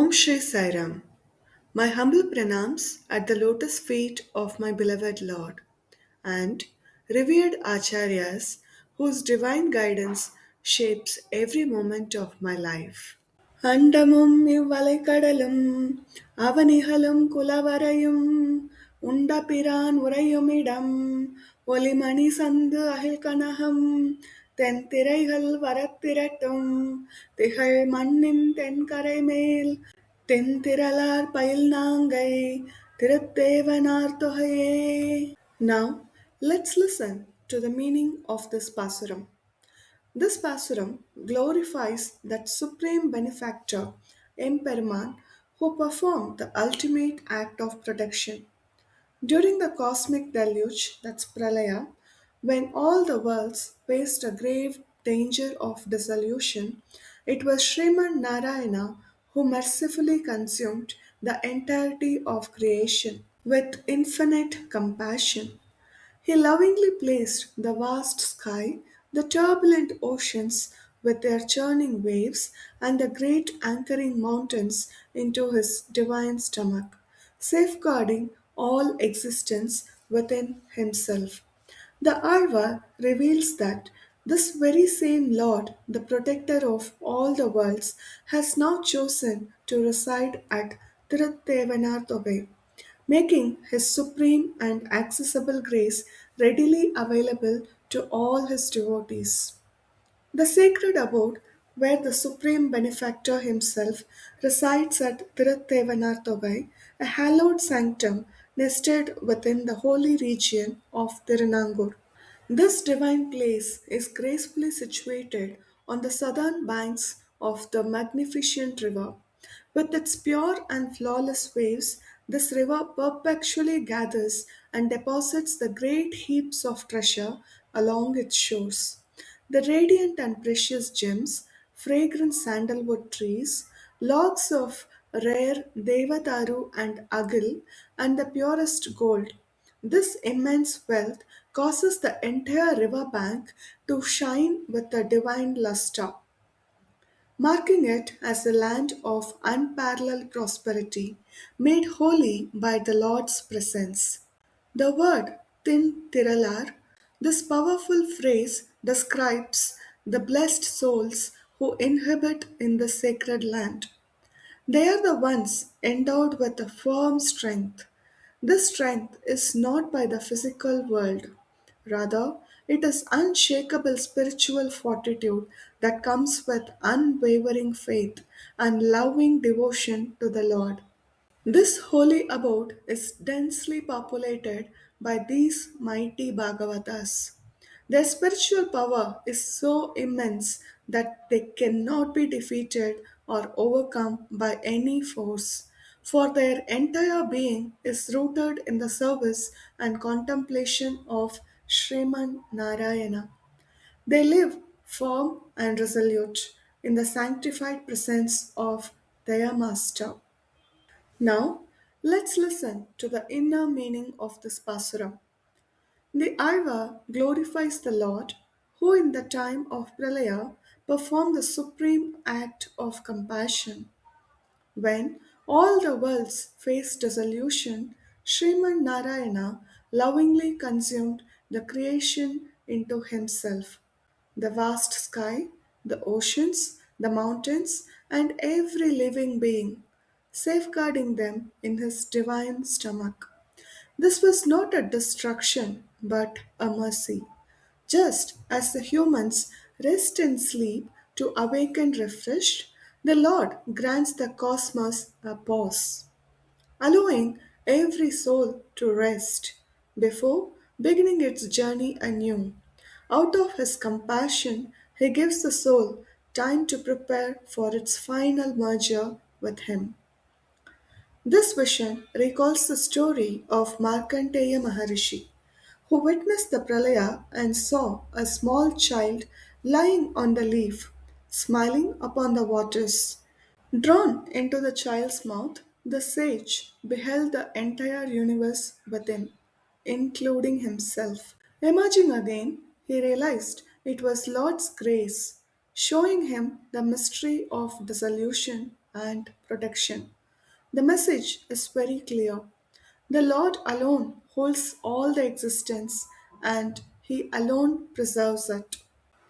Om Shri Sai Ram. My humble pranams at the lotus feet of my beloved Lord and revered Acharyas whose divine guidance shapes every moment of my life. அண்டமும் இவ்வலைக்கடலும் அவனிகளும் குலவரையும் உண்டபிரான் உறையுமிடம் ஒலிமணி சந்து அகில்கனகம் தென்திரைகள் வரத்திரட்டும் திகழ் மண்ணின் தென்கரை மேல் தென்திரளார் பயில் நாங்கை Thiruthevanar தொகையே. Now let's listen to the meaning of this Pasuram. This Pasuram glorifies that supreme benefactor, Emperman, who performed the ultimate act of protection. During the cosmic deluge, that's Pralaya, when all the worlds faced a grave danger of dissolution, it was Sriman Nārāyaṇa who mercifully consumed the entirety of creation with infinite compassion. He lovingly placed the vast sky, the turbulent oceans with their churning waves, and the great anchoring mountains into his divine stomach, safeguarding all existence within himself. The Alva reveals that this very same Lord, the protector of all the worlds, has now chosen to reside at Tiruttēvanār Togai, making his supreme and accessible grace readily available to all his devotees. The sacred abode where the supreme benefactor himself resides at Thiruttēvanār Togai, a hallowed sanctum nested within the holy region of Thirunangur. This divine place is gracefully situated on the southern banks of the magnificent river. With its pure and flawless waves, this river perpetually gathers and deposits the great heaps of treasure along its shores. The radiant and precious gems, fragrant sandalwood trees, logs of rare Devadaru and Agil, and the purest gold. This immense wealth causes the entire river bank to shine with a divine luster, marking it as a land of unparalleled prosperity, made holy by the Lord's presence. The word thiṛalār, this powerful phrase describes the blessed souls who inhabit in the sacred land. They are the ones endowed with a firm strength. This strength is not by the physical world. Rather, it is unshakable spiritual fortitude that comes with unwavering faith and loving devotion to the Lord. This holy abode is densely populated by these mighty Bhagavatas. Their spiritual power is so immense that they cannot be defeated or overcome by any force, for their entire being is rooted in the service and contemplation of Sriman Nārāyaṇa. They live firm and resolute in the sanctified presence of their Master. Now, let's listen to the inner meaning of this Pasuram. The Alva glorifies the Lord, who in the time of Pralaya performed the supreme act of compassion. When all the worlds faced dissolution, Sriman Nārāyaṇa lovingly consumed the creation into himself. The vast sky, the oceans, the mountains, and every living being, safeguarding them in his divine stomach. This was not a destruction, but a mercy. Just as the humans rest in sleep to awaken refreshed, the Lord grants the cosmos a pause, allowing every soul to rest before beginning its journey anew. Out of his compassion, he gives the soul time to prepare for its final merger with him. This vision recalls the story of Markandeya Maharishi, who witnessed the Pralaya and saw a small child lying on the leaf, smiling upon the waters. Drawn into the child's mouth, the sage beheld the entire universe within, including himself. Emerging again, he realized it was Lord's grace, showing him the mystery of dissolution and protection. The message is very clear. The Lord alone holds all the existence and He alone preserves it.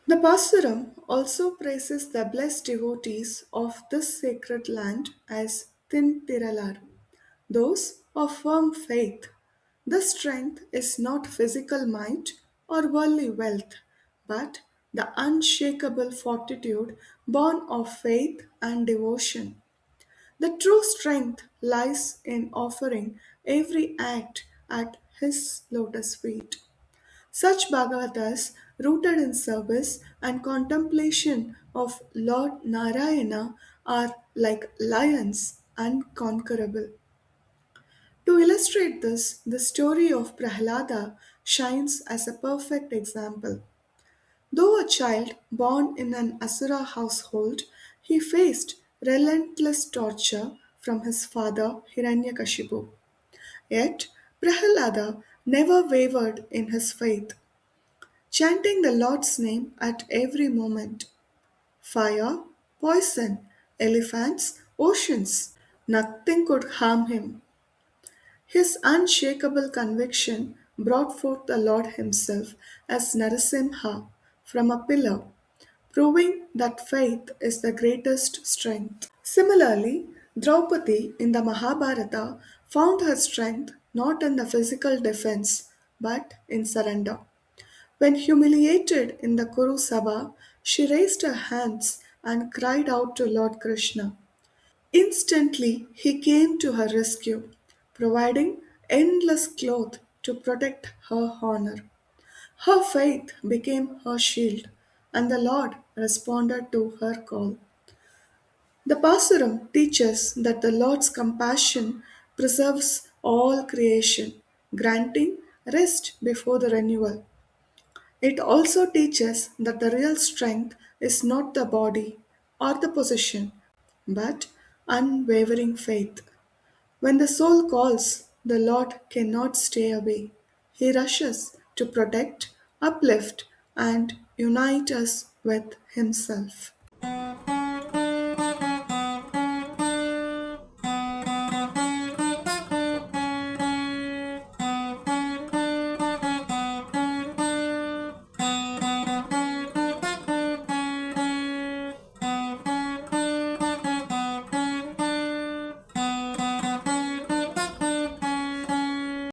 The Pasuram also praises the blessed devotees of this sacred land as thiṇ, those of firm faith. The strength is not physical might or worldly wealth, but the unshakable fortitude born of faith and devotion. The true strength lies in offering every act at His lotus feet. Such Bhagavatas, rooted in service and contemplation of Lord Narayana, are like lions unconquerable. To illustrate this, the story of Prahlāda shines as a perfect example. Though a child born in an Asura household, he faced relentless torture from his father Hiranyakashipu. Yet, Prahlāda never wavered in his faith, chanting the Lord's name at every moment. Fire, poison, elephants, oceans, nothing could harm him. His unshakable conviction brought forth the Lord Himself as Narasimha from a pillar, proving that faith is the greatest strength. Similarly, Draupadi in the Mahabharata found her strength not in the physical defense but in surrender. When humiliated in the Kuru Sabha, she raised her hands and cried out to Lord Krishna. Instantly, he came to her rescue, providing endless cloth to protect her honor. Her faith became her shield, and the Lord responded to her call. The Pasuram teaches that the Lord's compassion preserves all creation, granting rest before the renewal. It also teaches that the real strength is not the body or the possession, but unwavering faith. When the soul calls, the Lord cannot stay away. He rushes to protect, uplift, and unite us with Himself.